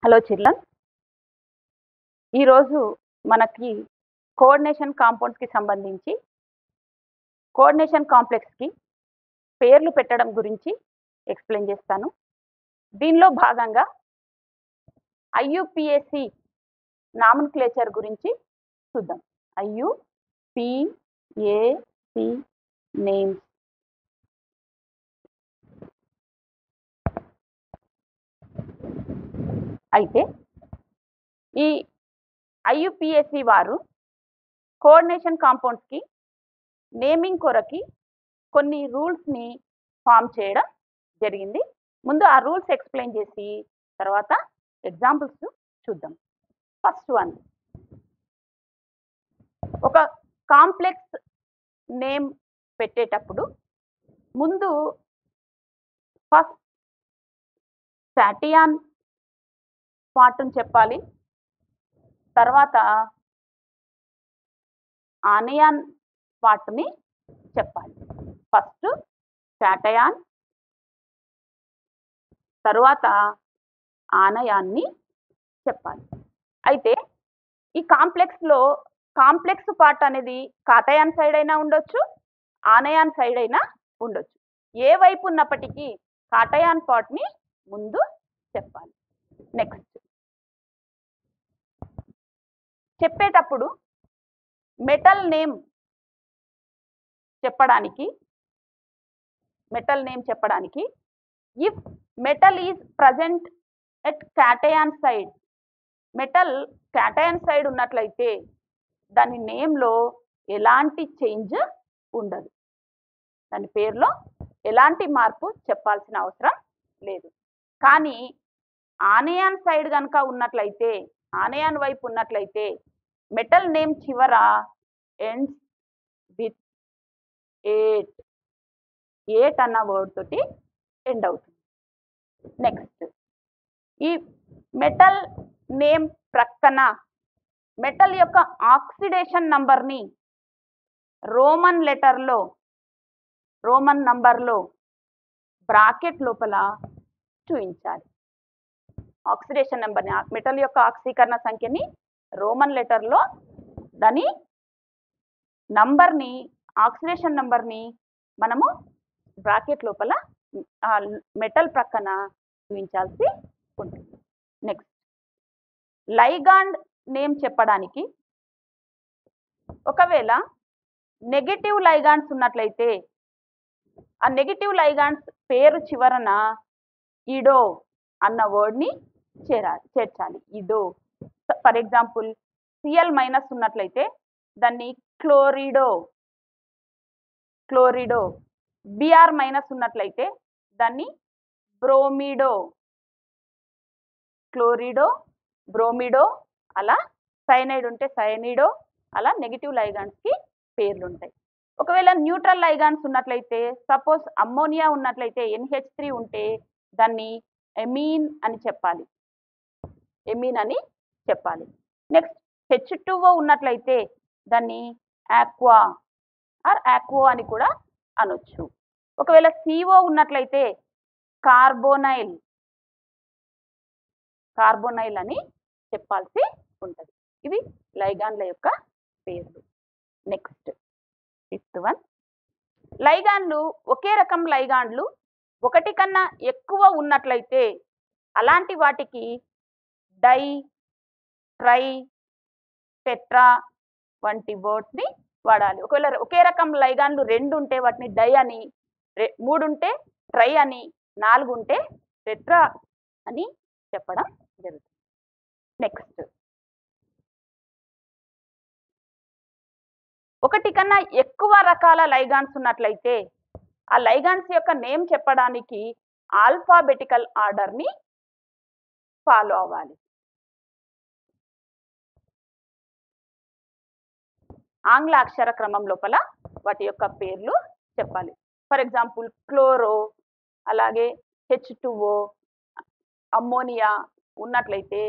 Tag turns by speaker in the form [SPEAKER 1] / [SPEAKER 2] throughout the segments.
[SPEAKER 1] Hello children, ఈరోజు మనకి coordination కాంపౌండ్స్కి సంబంధించి కోఆర్డినేషన్ కాంప్లెక్స్కి పేర్లు పెట్టడం గురించి ఎక్స్ప్లెయిన్ చేస్తాను. దీనిలో భాగంగా ఐయుపిఏసి నామన్క్లేచర్ గురించి చూద్దాం. IUPAC names. అయితే ఈ ఐయుపిఏసి వారు కోఆర్డినేషన్ కాంపౌండ్స్కి నేమింగ్ కొరకి కొన్ని రూల్స్ని ఫామ్ చేయడం జరిగింది. ముందు ఆ రూల్స్ ఎక్స్ప్లెయిన్ చేసి తర్వాత ఎగ్జాంపుల్స్ చూద్దాం. ఫస్ట్ వన్, ఒక కాంప్లెక్స్ నేమ్ పెట్టేటప్పుడు ముందు ఫస్ట్ క్యాటయాన్ పార్ట్ని చెప్పాలి, తర్వాత ఆనయాన్ పార్ట్ని చెప్పాలి. ఫస్ట్ క్యాటయాన్, తర్వాత ఆనయాన్ని చెప్పాలి. అయితే ఈ కాంప్లెక్స్లో కాంప్లెక్స్ పార్ట్ అనేది కాటయాన్ సైడ్ అయినా ఉండొచ్చు, ఆనయాన్ సైడ్ అయినా ఉండొచ్చు. ఏ వైపు ఉన్నప్పటికీ కాటయాన్ పార్ట్ని ముందు చెప్పాలి. నెక్స్ట్, చెప్పేటప్పుడు మెటల్ నేమ్ చెప్పడానికి if metal is present at cation side, metal cation side ఉన్నట్లయితే దాని నేమ్లో ఎలాంటి చేంజ్ ఉండదు, దాని పేరులో ఎలాంటి మార్పు చెప్పాల్సిన అవసరం లేదు. కానీ ఆనయాన్ సైడ్ కనుక ఉన్నట్లయితే, ఆనయాన్ వైపు ఉన్నట్లయితే మెటల్ నేమ్ చివర ఎండ్స్ విత్ 8 అన్న వర్డ్ తోటి ఎండ్ అవుతుంది. నెక్స్ట్, ఈ మెటల్ నేమ్ ప్రక్కన మెటల్ యొక్క ఆక్సిడేషన్ నంబర్ని రోమన్ నంబర్లో బ్రాకెట్ లోపల చూపించాలి. ఆక్సిడేషన్ నెంబర్ని, మెటల్ యొక్క ఆక్సీకరణ సంఖ్యని రోమన్ లెటర్లో దాని నంబర్ని, ఆక్సిడేషన్ నంబర్ని మనము బ్రాకెట్ లోపల మెటల్ ప్రక్కన చూపించాల్సి ఉంటుంది. నెక్స్ట్, లైగాండ్ నేమ్ చెప్పడానికి ఒకవేళ నెగటివ్ లైగాండ్స్ ఉన్నట్లయితే ఆ నెగటివ్ లైగాండ్స్ పేరు చివరన ఇడో అన్న వర్డ్ని చేర్చాలి. ఇడో. ఫర్ ఎగ్జాంపుల్ Cl మైనస్ ఉన్నట్లయితే దాన్ని క్లోరిడో, Br మైనస్ ఉన్నట్లయితే దాన్ని బ్రోమిడో, క్లోరిడో, బ్రోమిడో. అలా సైనైడ్ ఉంటే సైనిడో. అలా నెగిటివ్ లైగాండ్స్కి పేర్లు ఉంటాయి. ఒకవేళ న్యూట్రల్ లైగాండ్స్ ఉన్నట్లయితే, సపోజ్ అమ్మోనియా ఉన్నట్లయితే NH3 ఉంటే దాన్ని ఎమీన్ అని చెప్పాలి. నెక్స్ట్, H2O ఉన్నట్లయితే దాన్ని ఆక్వా ఆర్ ఆక్వో అని కూడా అనొచ్చు. ఒకవేళ CO ఉన్నట్లయితే కార్బోనైల్ అని చెప్పాల్సి ఉంటుంది. ఇవి లైగాండ్ల యొక్క పేర్లు. నెక్స్ట్, ఫిఫ్త్ వన్, లైగాండ్లు ఒకే రకం లైగాండ్లు ఒకటి కన్నా ఎక్కువ ఉన్నట్లయితే అలాంటి వాటికి డై, ట్రై, టెట్రా వంటి వర్డ్స్ని వాడాలి. ఒకవేళ ఒకే రకం లైగాండ్లు 2 ఉంటే వాటిని డై అని, 3 ఉంటే ట్రై అని, 4 ఉంటే టెట్రా అని చెప్పడం జరుగుతుంది. నెక్స్ట్, ఒకటి కన్నా ఎక్కువ రకాల లైగాండ్స్ ఉన్నట్లయితే ఆ లైగాండ్స్ యొక్క నేమ్ చెప్పడానికి ఆల్ఫాబెటికల్ ఆర్డర్ని ఫాలో అవ్వాలి. ఆంగ్ల అక్షర క్రమం లోపల వాటి యొక్క పేర్లు చెప్పాలి. ఫర్ ఎగ్జాంపుల్ క్లోరో, అలాగే H2O, అమ్మోనియా ఉన్నట్లయితే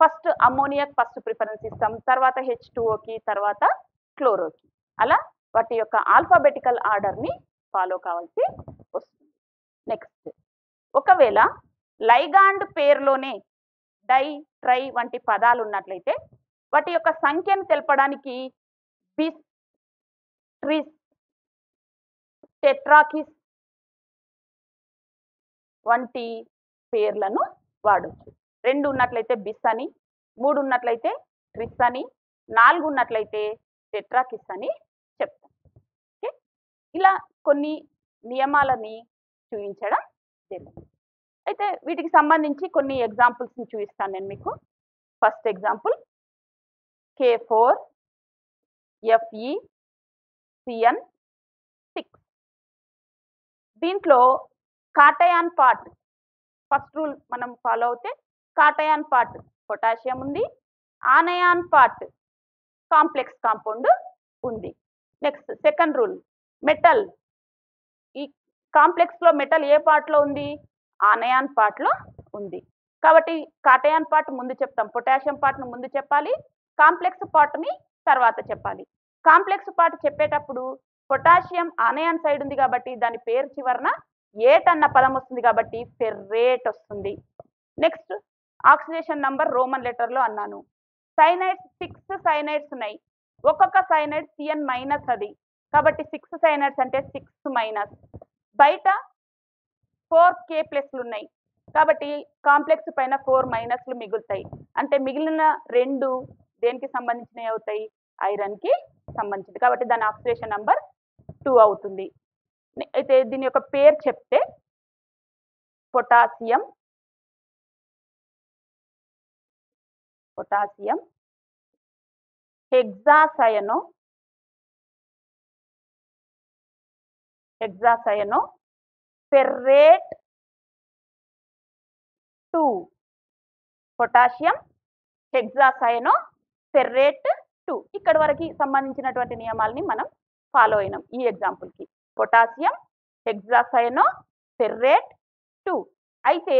[SPEAKER 1] ఫస్ట్ అమ్మోనియాకి ఫస్ట్ ప్రిఫరెన్స్ ఇస్తాం, తర్వాత H2Oకి, తర్వాత క్లోరోకి. అలా వాటి యొక్క ఆల్ఫాబెటికల్ ఆర్డర్ని ఫాలో కావాల్సి వస్తుంది. నెక్స్ట్, ఒకవేళ లైగాండ్ పేరులోనే డై, ట్రై వంటి పదాలు ఉన్నట్లయితే వాటి యొక్క సంఖ్యను తెలపడానికి బిస్, ట్రిస్, టెట్రాకిస్ వంటి పేర్లను వాడొచ్చు. 2 ఉన్నట్లయితే బిస్ అని, 3 ఉన్నట్లయితే ట్రిస్ అని, 4 ఉన్నట్లయితే టెట్రాకిస్ అని చెప్తాం. ఓకే, ఇలా కొన్ని నియమాలని చూపించడం జరిగింది. అయితే వీటికి సంబంధించి కొన్ని ఎగ్జాంపుల్స్ని చూపిస్తాను నేను మీకు. First example K4 FeCN6. దీంట్లో కాటయాన్ పార్ట్ ఫస్ట్ రూల్ మనం ఫాలో అవుతే కాటయాన్ పార్ట్ పొటాషియం ఉంది, ఆనయాన్ పార్ట్ కాంప్లెక్స్ కాంపౌండ్ ఉంది. నెక్స్ట్ సెకండ్ రూల్ మెటల్, ఈ కాంప్లెక్స్ లో మెటల్ ఏ పార్ట్ లో ఉంది? ఆనయాన్ పార్ట్ లో ఉంది. కాబట్టి కాటయాన్ పార్ట్ ముందు చెప్తాం, పొటాషియం పార్ట్ ను ముందు చెప్పాలి, కాంప్లెక్స్ పార్ట్ ని తర్వాత చెప్పాలి. కాంప్లెక్స్ పార్ట్ చెప్పేటప్పుడు పొటాషియం ఆనయాన్ సైడ్ ఉంది కాబట్టి దాని పేరు చివరన ఏట్ అన్న పదం వస్తుంది కాబట్టి ఫెర్రేట్ వస్తుంది. Next oxidation number Roman letter లో అన్నాను. సైనైడ్స్ 6 సైనైడ్స్ ఉన్నాయి, ఒక్కొక్క సైనైడ్ CN- అది కాబట్టి 6 సైనైడ్స్ అంటే 6-. బయట 4 K+లు ఉన్నాయి కాబట్టి కాంప్లెక్స్ పైన 4 - మిగులుతాయి. అంటే మిగిలిన 2 దేనికి సంబంధించినవి అవుతాయి? ఐరన్ కి సంబంధించింది. కాబట్టి దాని ఆక్సిడేషన్ నంబర్ 2 అవుతుంది. అయితే దీని యొక్క పేరు చెప్తే potassium hexacyanoferrate 2. Potassium hexacyanoferrate 2. ఇక్కడ వరకు సంబంధించినటువంటి నియమాలని మనం ఫాలో అయినాం ఈ ఎగ్జాంపుల్ కి. Potassium hexacyanoferrate 2. అయితే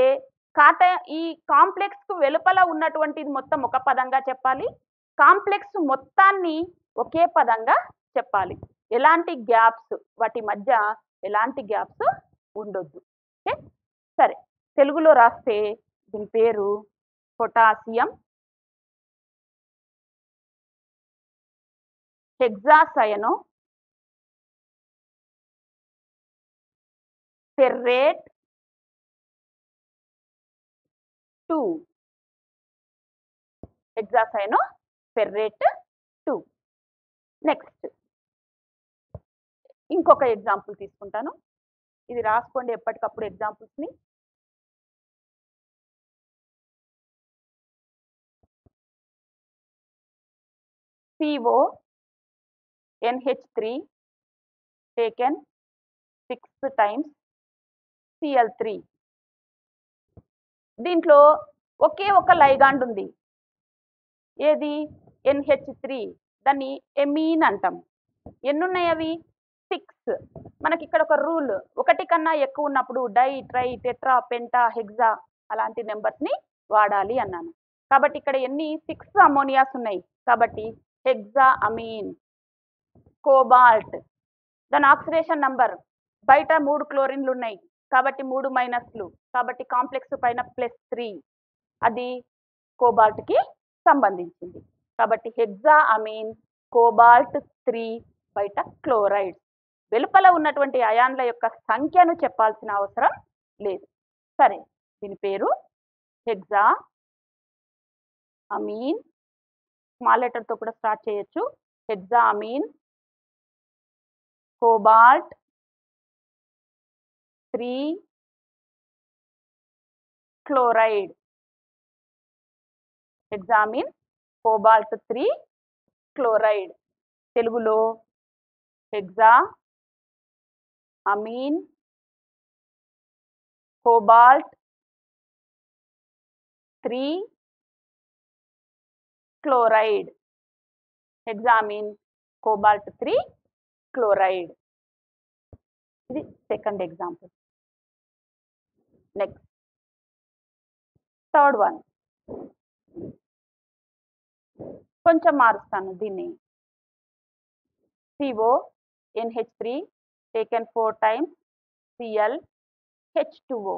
[SPEAKER 1] ఈ కాంప్లెక్స్ కు వెలుపల ఉన్నటువంటిది మొత్తం ఒక పదంగా చెప్పాలి, కాంప్లెక్స్ మొత్తాన్ని ఒకే పదంగా చెప్పాలి. ఎలాంటి గ్యాప్స్, వాటి మధ్య ఎలాంటి గ్యాప్స్ ఉండొద్దు. ఓకే, సరే తెలుగులో రాస్తే దీని పేరు potassium hexacyanoferrate 2. హెక్సాసయనో ferrate 2. Next ఇంకొక ఎగ్జాంపుల్ తీసుకుంటాను, ఇది రాసుకోండి ఎప్పటికప్పుడు ఎగ్జాంపుల్స్ ని. CONH3 taken 6 times Cl3. దీంట్లో ఒకే ఒక లైగాండ్ ఉంది, ఏది? NH3. దాన్ని ఎమీన్ అంటాం. ఎన్నున్నాయి అవి? 6. మనకి ఇక్కడ ఒక రూల్, 1 కన్నా ఎక్కువ ఉన్నప్పుడు di, tri, tetra, penta, hexa అలాంటి నెంబర్స్ ని వాడాలి అన్నాను. కాబట్టి ఇక్కడ ఎన్ని? 6 అమోనియాస్ ఉన్నాయి కాబట్టి హెక్సా అమీన్. కోబాల్ట్, దాని ఆక్సిడేషన్ నంబర్ బయట 3 క్లోరిన్లు ఉన్నాయి కాబట్టి 3 - కాబట్టి కాంప్లెక్స్ పైన +3, అది కోబాల్ట్ కి సంబంధించింది. కాబట్టి హెక్సా అమీన్ కోబాల్ట్ 3 బయట క్లోరైడ్. వెలుపల ఉన్నటువంటి అయాన్ల యొక్క సంఖ్యను చెప్పాల్సిన అవసరం లేదు. సరే, దీని పేరు హెక్సా అమీన్, స్మాల్ లెటర్ తో కూడా స్టార్ట్ చేయొచ్చు. Hexaammine cobalt 3 chloride. Hexaammine cobalt 3 chloride. తెలుగులో hexaammine cobalt 3 chloride. Hexaammine cobalt 3 chloride. ఇది second example. Next third one, కొంచెం మారుస్తాను దీన్ని. CONH3 taken 4 times ClH2O.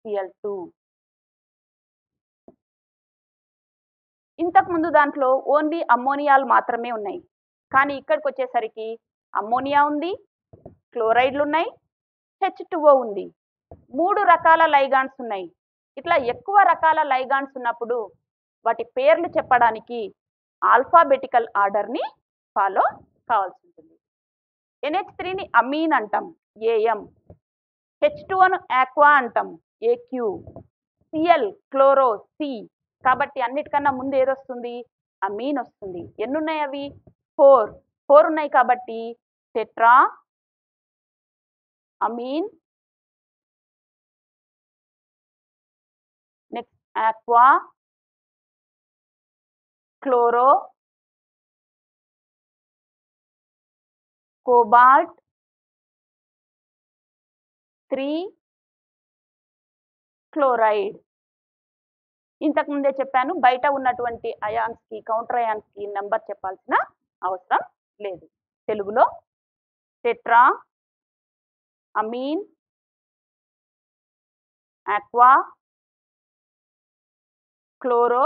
[SPEAKER 1] Cl2. ఇంతకుముందు దాంట్లో ఓన్లీ అమ్మోనియాలు మాత్రమే ఉన్నాయి, కానీ ఇక్కడికి వచ్చేసరికి అమ్మోనియా ఉంది, క్లోరైడ్లు ఉన్నాయి, H2O ఉంది. 3 రకాల లైగాండ్స్ ఉన్నాయి. ఇట్లా ఎక్కువ రకాల లైగాండ్స్ ఉన్నప్పుడు వాటి పేర్లు చెప్పడానికి ఆల్ఫాబెటికల్ ఆర్డర్ని ఫాలో కావాల్సి ఉంటుంది. NH3ని అమీన్ అంటాం, AM. H2Oను ఆక్వా అంటాం, AQ. Cl chloro, C. కాబట్టి అన్నిటికన్నా ముందు ఏదొస్తుంది? అమీన్ వస్తుంది. ఎన్ని ఉన్నాయి అవి? 4 ఉన్నాయి కాబట్టి tetraammine, next aqua, chloro, cobalt, 3 chloride. ఇంతకుముందే చెప్పాను, బయట ఉన్నటువంటి అయాన్స్కి, కౌంటర్ అయాన్స్కి నెంబర్ చెప్పాల్సిన అవసరం లేదు. తెలుగులో tetraammine, aqua, chloro,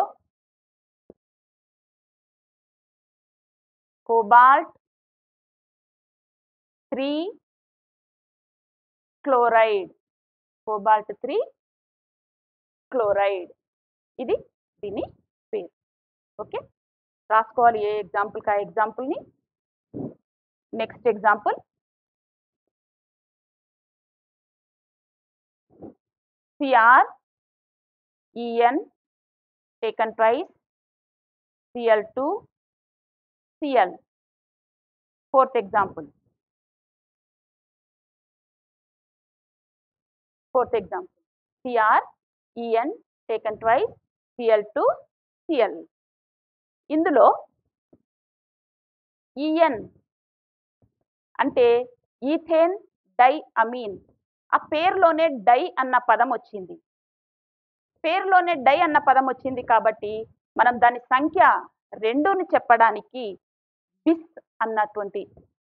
[SPEAKER 1] cobalt, 3 chloride. Cobalt 3 chloride. ఇది దీని పేరు. ఓకే, రాసుకోవాలి ఏ ఎగ్జాంపుల్కి ఆ ఎగ్జాంపుల్ని. Next example, CrEn taken twice, Cl2 Cl. Fourth example, CrEn taken twice, Cl2 Cl. ఇందులో En అంటే ఈథేన్ డై అమీన్. ఆ పేరులోనే డై అన్న పదం వచ్చింది. పేరులోనే డై అన్న పదం వచ్చింది కాబట్టి మనం దాని సంఖ్య 2ని చెప్పడానికి బిస్ అన్నటువంటి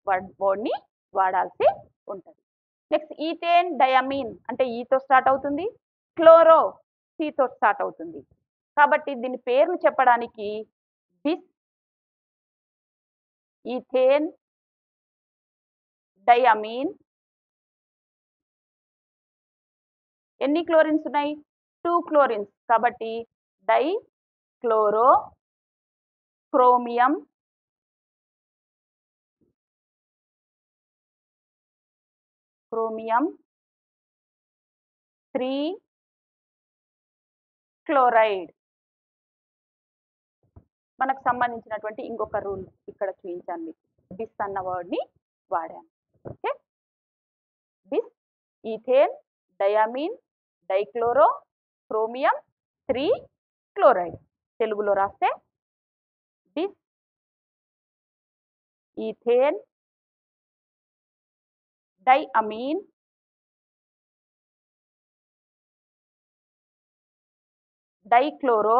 [SPEAKER 1] వర్డ్ని వాడాల్సి ఉంటుంది. నెక్స్ట్ ఈథేన్ డయామీన్ అంటే ఈతో స్టార్ట్ అవుతుంది, క్లోరో సితో స్టార్ట్ అవుతుంది. కాబట్టి దీని పేరును చెప్పడానికి బిస్ ఈథేన్ డయామీన్. ఎన్ని క్లోరిన్స్ ఉన్నాయి? 2 క్లోరిన్స్. కాబట్టి dichloro chromium chromium 3 chloride. మనకు సంబంధించినటువంటి ఇంకొక రూల్ ఇక్కడ చూపించాను మీకు. బిస్ అన్న వర్డ్ని వాడాను. Okay, bis ethane diamine dichloro chromium 3 chloride. తెలుగులో రాస్తే bis ethane diamine dichloro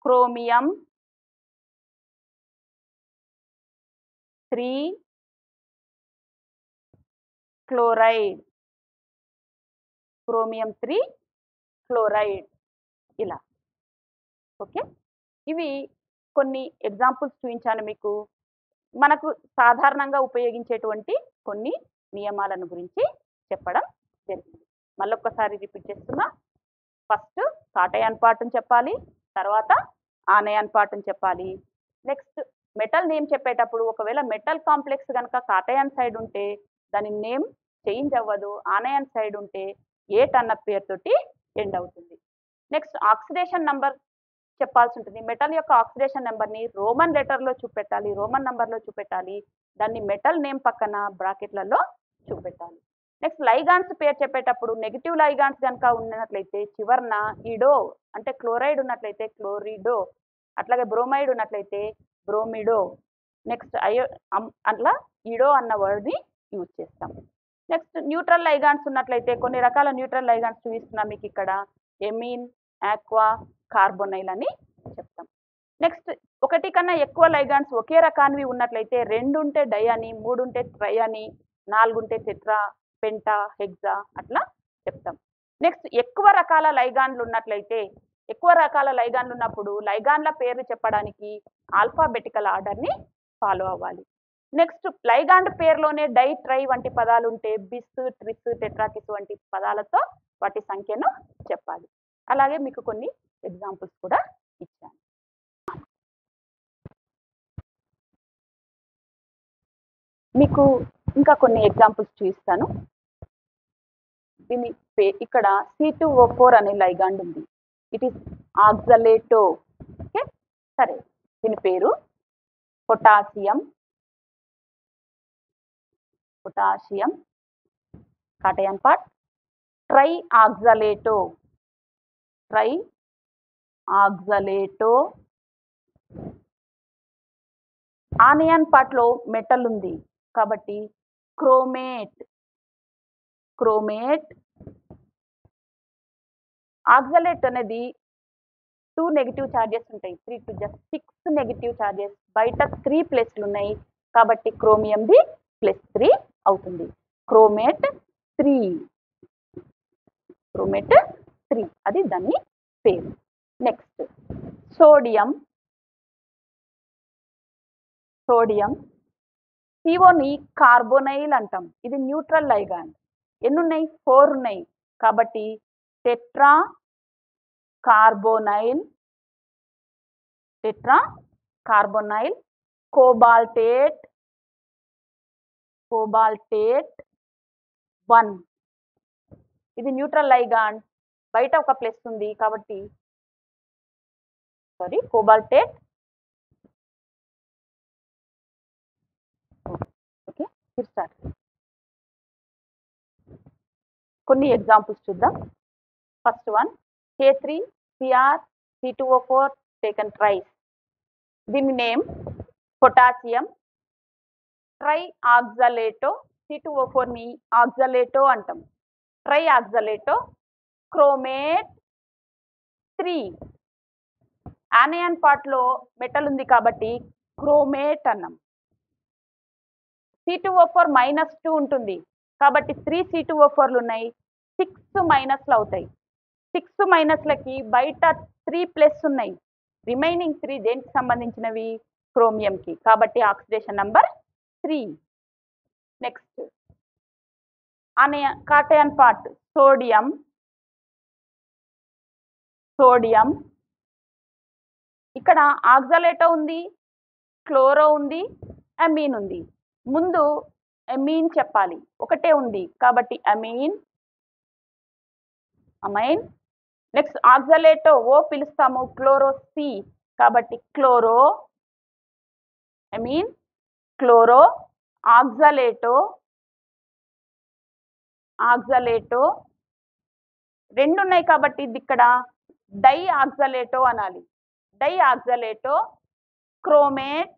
[SPEAKER 1] chromium 3 chloride. Chromium 3 chloride. ఇలా. ఓకే, ఇవి కొన్ని ఎగ్జాంపుల్స్ చూపించాను మీకు. మనకు సాధారణంగా ఉపయోగించేటువంటి కొన్ని నియమాలను గురించి చెప్పడం జరిగింది. మళ్ళొక్కసారి రిపీట్ చేస్తున్నా. ఫస్ట్ కాటయాన్ పార్ట్ని చెప్పాలి, తర్వాత ఆనయాన్ పార్ట్ని చెప్పాలి. నెక్స్ట్ మెటల్ నేమ్ చెప్పేటప్పుడు ఒకవేళ మెటల్ కాంప్లెక్స్ కనుక కాటయాన్ సైడ్ ఉంటే దాని నేమ్ చేంజ్ అవ్వదు, ఆనయాన్ సైడ్ ఉంటే ఏట్ అన్న పేరుతోటి ఎండ్ అవుతుంది. నెక్స్ట్ ఆక్సిడేషన్ నంబర్ చెప్పాల్సి ఉంటుంది. మెటల్ యొక్క ఆక్సిడేషన్ నెంబర్ని రోమన్ లెటర్లో చూపెట్టాలి, రోమన్ నంబర్లో చూపెట్టాలి. దాన్ని మెటల్ నేమ్ పక్కన బ్రాకెట్లలో చూపెట్టాలి. నెక్స్ట్ లైగాన్స్ పేరు చెప్పేటప్పుడు నెగిటివ్ లైగాన్స్ కనుక ఉన్నట్లయితే చివరన ఇడో అంటే క్లోరైడ్ ఉన్నట్లయితే క్లోరిడో, అట్లాగే బ్రోమైడ్ ఉన్నట్లయితే బ్రోమిడో. నెక్స్ట్ అట్లా ఇడో అన్న వర్డ్ని యూజ్ చేస్తాం. నెక్స్ట్ న్యూట్రల్ లైగాన్స్ ఉన్నట్లయితే కొన్ని రకాల న్యూట్రల్ లైగాన్స్ చూపిస్తున్నాం మీకు ఇక్కడ. ఎమీన్, ఆక్వా, కార్బొనైల్ అని చెప్తాం. నెక్స్ట్ ఒకటి కన్నా ఎక్కువ లైగాన్స్ ఒకే రకానివి ఉన్నట్లయితే 2 ఉంటే డై అని, 3 ఉంటే ట్రై అని, 4 ఉంటే టెట్రా పెంటా, హెక్సా అట్లా చెప్తాం. నెక్స్ట్ ఎక్కువ రకాల లైగాండ్లు ఉన్నట్లయితే, ఎక్కువ రకాల లైగాండ్లు ఉన్నప్పుడు లైగాండ్ల పేర్లు చెప్పడానికి ఆల్ఫాబెటికల్ ఆర్డర్ని ఫాలో అవ్వాలి. నెక్స్ట్ లైగాండ్ పేరులోనే డై, ట్రై వంటి పదాలు ఉంటే బిస్, ట్రిస్, టెట్రాకిస్ వంటి పదాలతో వాటి సంఖ్యను చెప్పాలి. అలాగే మీకు కొన్ని ఎగ్జాంపుల్స్ కూడా ఇచ్చాను. మీకు ఇంకా కొన్ని ఎగ్జాంపుల్స్ చూపిస్తాను. దీని ఇక్కడ C2O4 అనే లైగాండ్ ఉంది. It is ఆక్సలేటో. ఓకే, సరే, దీని పేరు potassium cation part, tri oxalato anion part లో మెటల్ ఉంది కాబట్టి క్రోమేట్. ఆక్సలేట్ అనేది 2 నెగిటివ్ ఛార్జెస్ ఉంటాయి, 3 to just 6 నెగిటివ్ ఛార్జెస్, బయట 3 ప్లస్లు ఉన్నాయి కాబట్టి క్రోమియంది +3 అవుతుంది. క్రోమేట్ 3 అది దాని పేరు. నెక్స్ట్ సోడియం సిఓని కార్బోనైల్ అంటాం. ఇది న్యూట్రల్ లైగాండ్. ఎన్ని ఉన్నాయి? 4 ఉన్నాయి కాబట్టి టెట్రా కార్బోనైల్, కోబాల్టేట్ 1. ఇది న్యూట్రల్ లైగాండ్, బయట ఒక ప్లస్ ఉంది కాబట్టి కోబాల్టేట్. Okay, start. కొన్ని ఎగ్జాంపుల్స్ చూద్దాం. First one K3Cr C2O4 taken thrice. దీని name potassium tri oxalato. C2O4 ని ఆక్సలేటో అంటాం. Tri oxalato chromate 3. Anion part లో మెటల్ ఉంది కాబట్టి క్రోమేట్ అన్నాం. C2O4 -2 ఉంటుంది కాబట్టి 3 C2O4లు ఉన్నాయి, 6 మైనస్లు అవుతాయి. 6 మైనస్లకి బయట 3 ప్లస్ ఉన్నాయి, రిమైనింగ్ 3 దేనికి సంబంధించినవి? క్రోమియంకి, కాబట్టి oxidation number 3. Next కాటయాన్ part sodium ఇక్కడ ఆక్సలేటో ఉంది, క్లోరో ఉంది, అమీన్ ఉంది. ముందు అమీన్ చెప్పాలి, ఒకటే ఉంది కాబట్టి అమైన్. నెక్స్ట్ ఆక్సలేటో ఓ పిలుస్తాము, క్లోరో సి కాబట్టి క్లోరో. అమీన్, క్లోరో, ఆక్సలేటో 2 ఉన్నాయి కాబట్టి ఇది ఇక్కడ డై ఆక్సలేటో అనాలి. డై ఆక్సలేటో క్రోమేట్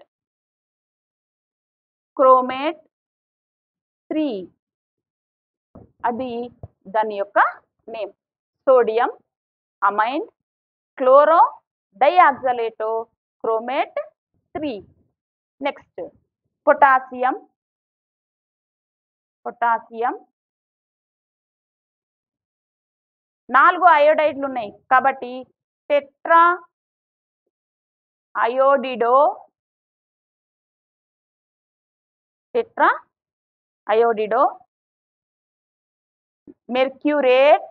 [SPEAKER 1] 3 అది దాని యొక్క name. Sodium, amine, chloro, di oxalato, chromate 3. Next potassium 4 అయోడైడ్లు ఉన్నాయి కాబట్టి టెట్రా అయోడిడో, మెర్క్యూరేట్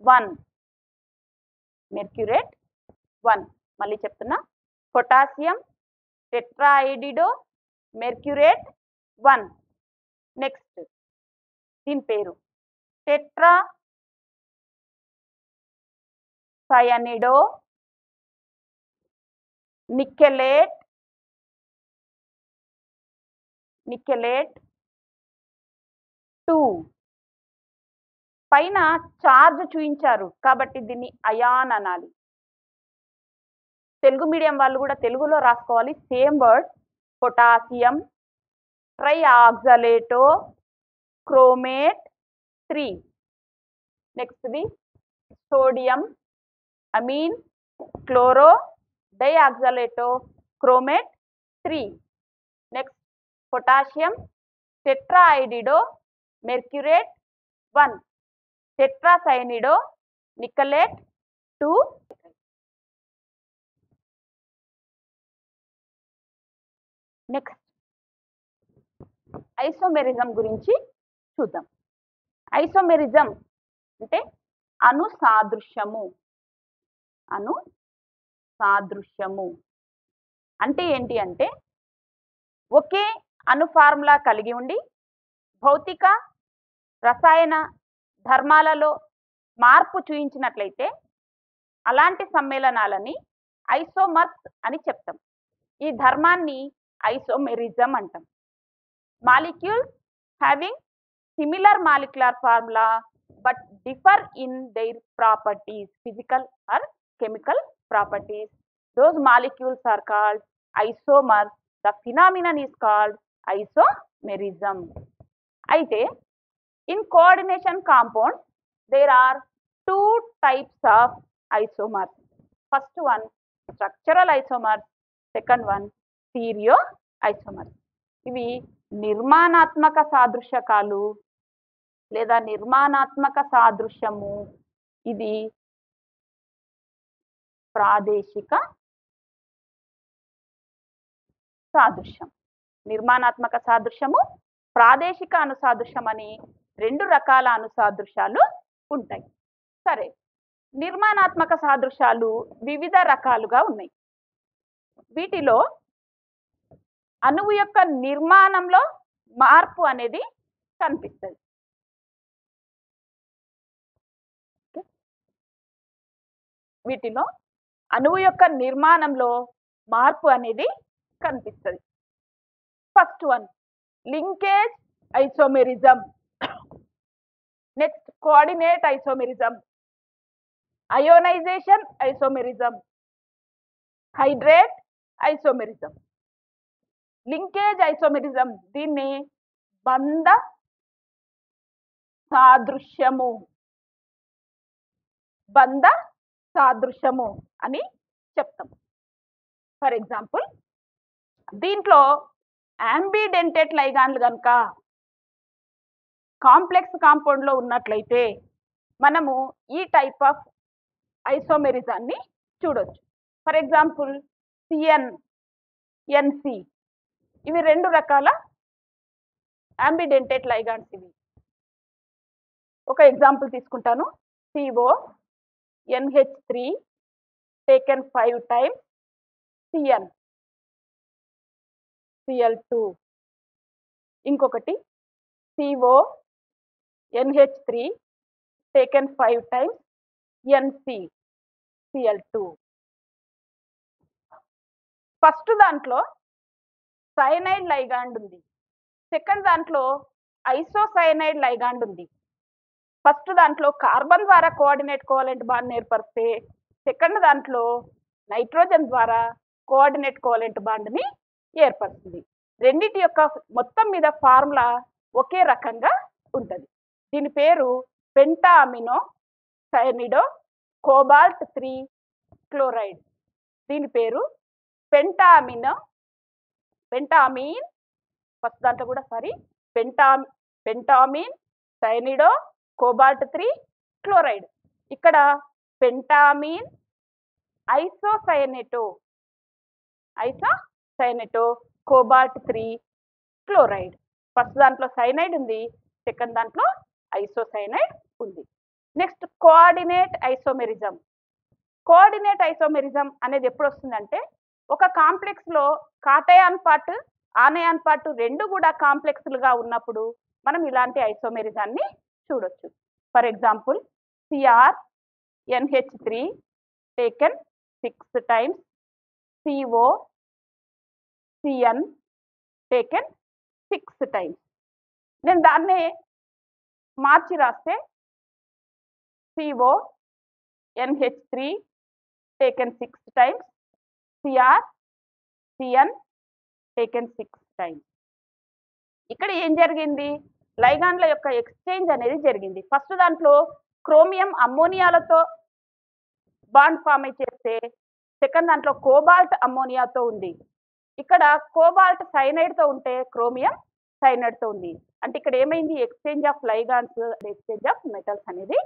[SPEAKER 1] 1. మళ్ళీ చెప్తున్నా, పొటాషియం టెట్రాఐడిడో మెర్క్యూరేట్ 1. నెక్స్ట్ దీని పేరు టెట్రా సయనిడో నికెలేట్ 2. పైన చార్జ్ చూపించారు కాబట్టి దీన్ని అయాన్ అనాలి. తెలుగు మీడియం వాళ్ళు కూడా తెలుగులో రాసుకోవాలి, same word. Potassium tri oxalato chromate 3. నెక్స్ట్ది sodium amine chloro dioxalato chromate 3. Next potassium tetraiodido mercurate 1. Tetracyanido nickelate 2. Next isomerism గురించి చూద్దాం. ఐసోమెరిజం అంటే అనుసాదృశ్యము. అనుసాదృశ్యము అంటే ఏంటి అంటే ఒకే అణు ఫార్ములా కలిగి ఉండి భౌతిక రసాయన ధర్మాలలో మార్పు చూయించినట్లయితే అలాంటి సమ్మేళనాలని ఐసోమర్స్ అని చెప్తాం. ఈ ధర్మాన్ని ఐసోమెరిజం అంటాం. Molecules having similar molecular formula but differ in their properties, physical or chemical properties. Those molecules are called isomers. The phenomenon is called isomerism. అయితే in coordination compounds there are 2 types of isomers. First one structural isomers, second one stereo isomers. ఇవి నిర్మాణాత్మక సాదృశ్యకాలు లేదా నిర్మాణాత్మక సాదృశ్యము. ఇది ప్రాదేశిక సాదృశ్యం. నిర్మాణాత్మక సాదృశ్యము, ప్రాదేశిక అనుసాదృశ్యం అని 2 రకాల అనుసాదృశ్యాలు ఉంటాయి. సరే, నిర్మాణాత్మక సాదృశ్యాలు వివిధ రకాలుగా ఉన్నాయి. వీటిలో అణువు యొక్క నిర్మాణంలో మార్పు అనేది కనిపిస్తుంది. వీటిలో అణువు యొక్క నిర్మాణంలో మార్పు అనేది కనిపిస్తుంది. First one linkage isomerism, next coordinate isomerism, ionisation isomerism, hydrate isomerism. Linkage isomerism దీన్ని బంధ సాదృశ్యము అని చెప్తాం. ఫర్ ఎగ్జాంపుల్ దీంట్లో యాంబిడెంటెడ్ లైగాండ్లు కనుక కాంప్లెక్స్ కాంపౌండ్లో ఉన్నట్లయితే మనము ఈ టైప్ ఆఫ్ ఐసోమెరిజాన్ని చూడొచ్చు. ఫర్ ఎగ్జాంపుల్ సిఎన్, ఎన్సి, ఇవి 2 రకాల యాంబిడెంటెడ్ లైగాండ్స్. ఇవి ఒక ఎగ్జాంపుల్ తీసుకుంటాను. CO NH3 taken 5 times CN Cl2. ఇంకొకటి CO NH3 taken 5 times NC Cl2. First దాంట్లో సైనైడ్ లైగాండ్ ఉంది, సెకండ్ దాంట్లో ఐసోసైనైడ్ లైగాండ్ ఉంది. ఫస్ట్ దాంట్లో కార్బన్ ద్వారా కోఆర్డినేట్ కోవలెంట్ బాండ్ ఏర్పరిస్తే సెకండ్ దాంట్లో నైట్రోజన్ ద్వారా కోఆర్డినేట్ కోవలెంట్ బాండ్ని ఏర్పరుస్తుంది. రెండిటి యొక్క మొత్తం మీద ఫార్ములా ఒకే రకంగా ఉంటుంది. దీని పేరు పెంటా అమినో సైనిడో కోబాల్ట్ 3 క్లోరైడ్. దీని పేరు పెంటామీన్. ఫస్ట్ దాంట్లో కూడా పెంటామీన్ సైనిడో కోబాల్ట్ 3 క్లోరైడ్. ఇక్కడ పెంటామీన్ ఐసోసైనెటో కోబాల్ట్ 3 క్లోరైడ్. ఫస్ట్ దాంట్లో సైనైడ్ ఉంది, సెకండ్ దాంట్లో ఐసోసైనైడ్ ఉంది. Next coordinate isomerism. Coordinate isomerism అనేది ఎప్పుడు వస్తుందంటే ఒక కాంప్లెక్స్లో కాటయాన్ పార్ట్ ఆనయాన్ పార్ట్ 2 కూడా కాంప్లెక్స్లుగా ఉన్నప్పుడు మనం ఇలాంటి ఐసోమెరిజాన్ని చూడొచ్చు. For example Cr NH3 taken 6 times CO Cn taken 6 times. నేను దాన్నే మార్చి రాస్తే CO NH3 taken 6 times Cr Cn taken 6 times. ఇక్కడ ఏం జరిగింది? లైగాండ్ల యొక్క ఎక్స్చేంజ్ అనేది జరిగింది. ఫస్ట్ దాంట్లో క్రోమియం అమ్మోనియాలతో బాండ్ ఫామ్ చేస్తే సెకండ్ దాంట్లో కోబాల్ట్ అమ్మోనియాతో ఉంది. ఇక్కడ కోబాల్ట్ సైనైడ్తో ఉంటే క్రోమియం సైనైడ్తో ఉంది. అంటే ఇక్కడ ఏమైంది, exchange of ligands, exchange of metals అనేది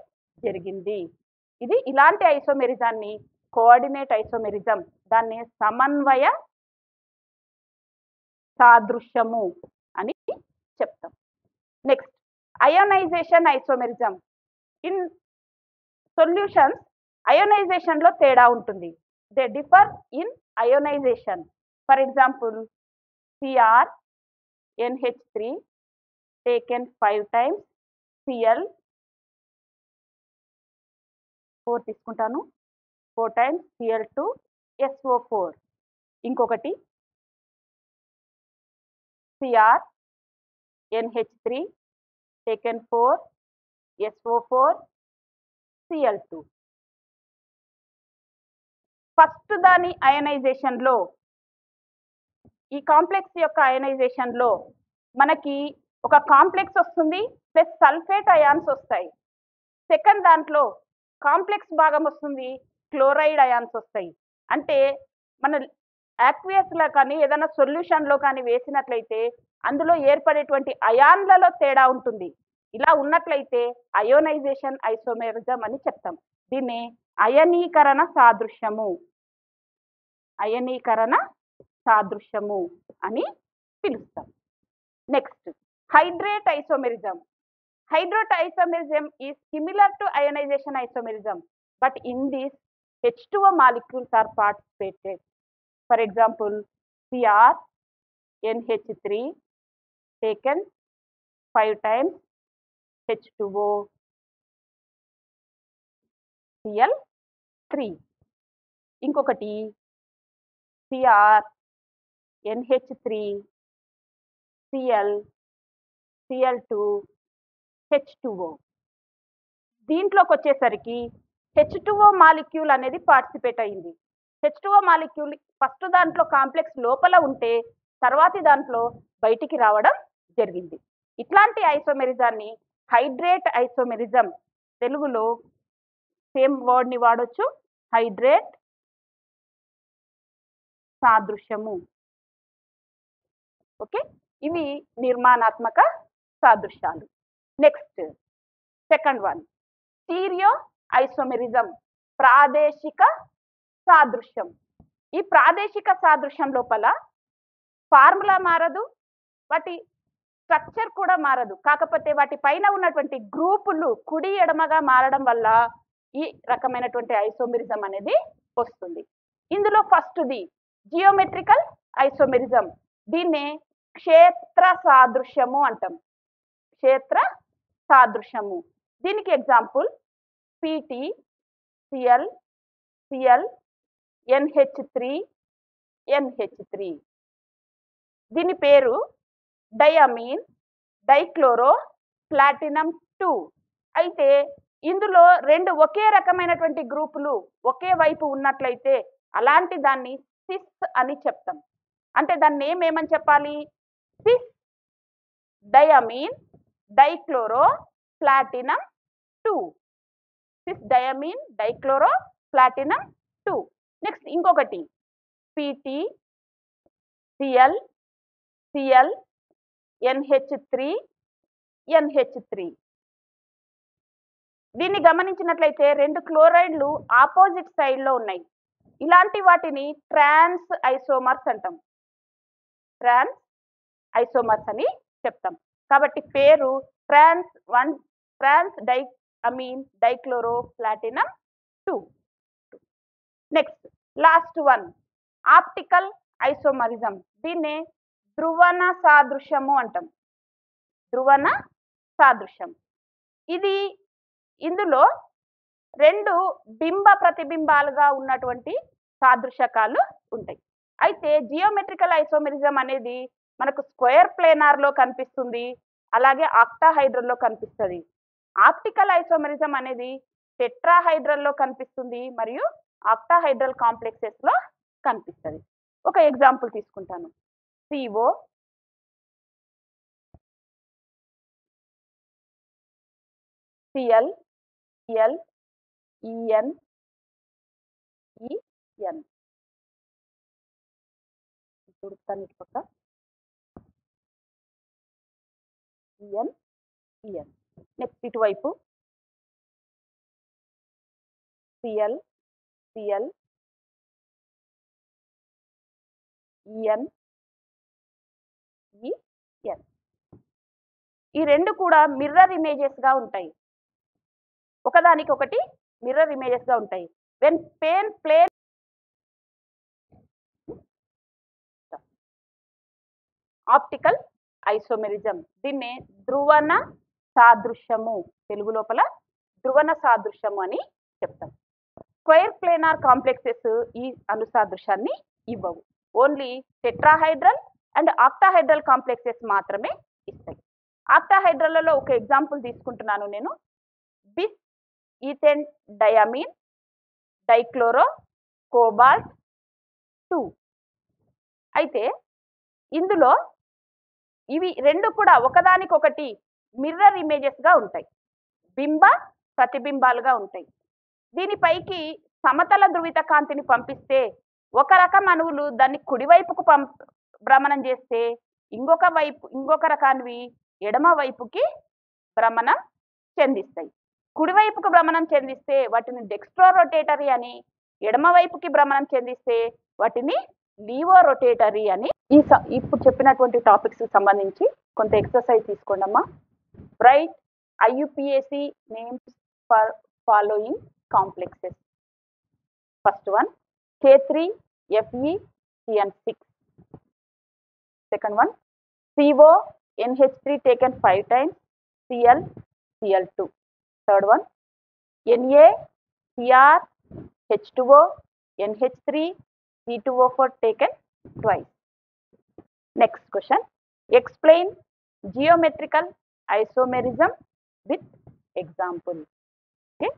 [SPEAKER 1] జరిగింది. ఇది ఇలాంటి ఐసోమెరిజాన్ని కోఆర్డినేట్ ఐసోమెరిజం, దాన్ని సమన్వయ సాదృశ్యము అని చెప్తాం. Next ionisation isomerism. In solutions ionisation లో తేడా ఉంటుంది. They differ in ionisation. For example Cr NH3 taken 5 times Cl 4 తీసుకుంటాను, 4 times Cl2 SO4. ఇంకొకటి Cr NH3 taken 4 SO4 Cl2. First దాని అయనైజేషన్ లో, ఈ కాంప్లెక్స్ యొక్క అయనైజేషన్ లో మనకి ఒక కాంప్లెక్స్ వస్తుంది ప్లస్ సల్ఫేట్ అయాన్స్ వస్తాయి. సెకండ్ దాంట్లో కాంప్లెక్స్ భాగం వస్తుంది, క్లోరైడ్ అయాన్స్ వస్తాయి. అంటే మన యాక్వియస్ లో కానీ ఏదైనా సొల్యూషన్ లో కానీ వేసినట్లయితే అందులో ఏర్పడేటువంటి అయాన్లలో తేడా ఉంటుంది. ఇలా ఉన్నట్లయితే అయోనైజేషన్ ఐసోమెరిజం అని చెప్తాం. దీన్ని అయనీకరణ సాదృశ్యము, అయనీకరణ సాదృశ్యము అని పిలుస్తాం. Next hydrate isomerism. Hydrate isomerism is similar to ionization isomerism, but in this H2O molecules are participated. For example, Cr NH3 taken 5 times H2O Cl3. ఇంకొకటి Cr NH3 Cl Cl2 H2O. దీంట్లోకి వచ్చేసరికి H2O molecule అనేది participate అయింది. H2O molecule first దాంట్లో complex లోపల ఉంటే తర్వాతి దాంట్లో బయటికి రావడం జరిగింది. ఇట్లాంటి ఐసోమెరిజాన్ని హైడ్రేట్ ఐసోమెరిజం, తెలుగులో సేమ్ వర్డ్ని వాడొచ్చు, హైడ్రేట్ సాదృశ్యము. ఓకే, ఇవి నిర్మాణాత్మక సాదృశ్యాలు. Next second one stereoisomerism, ప్రాదేశిక సాదృశ్యం. ఈ ప్రాదేశిక సాదృశ్యం లోపల ఫార్ములా మారదు, వాటి స్ట్రక్చర్ కూడా మారదు, కాకపోతే వాటి పైన ఉన్నటువంటి గ్రూపులు కుడి ఎడమగా మారడం వల్ల ఈ రకమైనటువంటి ఐసోమెరిజం అనేది వస్తుంది. ఇందులో ఫస్ట్ది జియోమెట్రికల్ ఐసోమెరిజం. దీన్నే క్షేత్ర సాదృశ్యము అంటాం, క్షేత్ర సాదృశ్యము. దీనికి example PT Cl Cl NH3 NH3. దీని పేరు డయామీన్ డైక్లోరో ప్లాటినం 2. అయితే ఇందులో రెండు ఒకే రకమైనటువంటి గ్రూపులు ఒకే వైపు ఉన్నట్లయితే అలాంటి దాన్ని సిస్ అని చెప్తాం. అంటే దాన్ని నేమ్ ఏమని చెప్పాలి, cis diamine dichloro platinum 2. Cis diamine dichloro platinum 2. Next ఇంకొకటి PT Cl Cl NH3 NH3. దీన్ని గమనించినట్లయితే రెండు క్లోరైడ్లు ఆపోజిట్ సైడ్ లో ఉన్నాయి. ఇలాంటి వాటిని ట్రాన్స్ ఐసోమర్స్ అంటాం, ట్రాన్స్ ఐసోమర్స్ అని చెప్తాం. కాబట్టి పేరు trans diamine dichloro platinum 2. Next last one optical isomerism. దీన్నే ధ్రువణ సాదృశ్యము అంటాం, ధ్రువణ సాదృశ్యం. ఇది ఇందులో రెండు బింబ ప్రతిబింబాలుగా ఉన్నటువంటి సాదృశ్యకాలు ఉంటాయి. అయితే జియోమెట్రికల్ ఐసోమెరిజం అనేది మనకు స్క్వేర్ ప్లేనార్ లో కనిపిస్తుంది, అలాగే ఆక్టాహైడ్రల్ లో కనిపిస్తుంది. ఆప్టికల్ ఐసోమెరిజం అనేది టెట్రాహైడ్రల్ లో కనిపిస్తుంది మరియు ఆక్టాహైడ్రల్ కాంప్లెక్సెస్ లో కనిపిస్తుంది. ఒక ఎగ్జాంపుల్ తీసుకుంటాను, CO Cl Cl En EN చూడతాను ఇటు పక్క ఈఎన్ ఈఎన్ నెక్స్ట్ ఇటువైపు సిఎల్ సిఎల్ ఈఎన్ ఈఎన్ ఈ రెండు కూడా మిర్రర్ ఇమేజెస్ గా ఉంటాయి, ఒకదానికి ఒకటి మిర్రర్ ఇమేజెస్ గా ఉంటాయి. వెన్ ప్లేన్ ఆప్టికల్ ఐసోమెరిజం, దీన్నే ధ్రువణ సాదృశ్యము, తెలుగు లోపల ధ్రువణ సాదృశ్యము అని చెప్తాం. స్క్వేర్ ప్లేనార్ కాంప్లెక్సెస్ ఈ అనుసాదృశ్యాన్ని ఇవ్వవు, only tetrahedral and octahedral complexes మాత్రమే ఇస్తాయి. ఆక్టాహైడ్రల్లో ఒక ఎగ్జాంపుల్ తీసుకుంటున్నాను నేను, బిస్ ఈథేన్ డయామిన్ డైక్లోరో కోబాల్ట్ 2. అయితే ఇందులో ఇవి రెండు కూడా ఒకదానికొకటి మిర్రర్ ఇమేజెస్ గా ఉంటాయి, బింబ ప్రతిబింబాలుగా ఉంటాయి. దీనిపైకి సమతల ధ్రువిత కాంతిని పంపిస్తే ఒక రకం అణువులు దాన్ని కుడివైపుకు భ్రమణం చేస్తే ఇంకొక రకానివి ఎడమ వైపుకి భ్రమణం చెందిస్తాయి. కుడివైపుకు భ్రమణం చెందిస్తే వాటిని డెక్స్ట్రో రొటేటరీ అని, ఎడమ వైపుకి భ్రమణం చెందిస్తే వాటిని లీవో రొటేటరీ అని. ఇప్పుడు చెప్పినటువంటి టాపిక్స్ సంబంధించి కొంత ఎక్సర్సైజ్ తీసుకోండి అమ్మా. Right IUPAC names for following complexes. First one K3FeCN6. Second one CONH3 taken 5 times ClCl2. Third one NaCrH2O NH3 C2O4 taken twice. Next question, explain geometrical isomerism with example. Okay,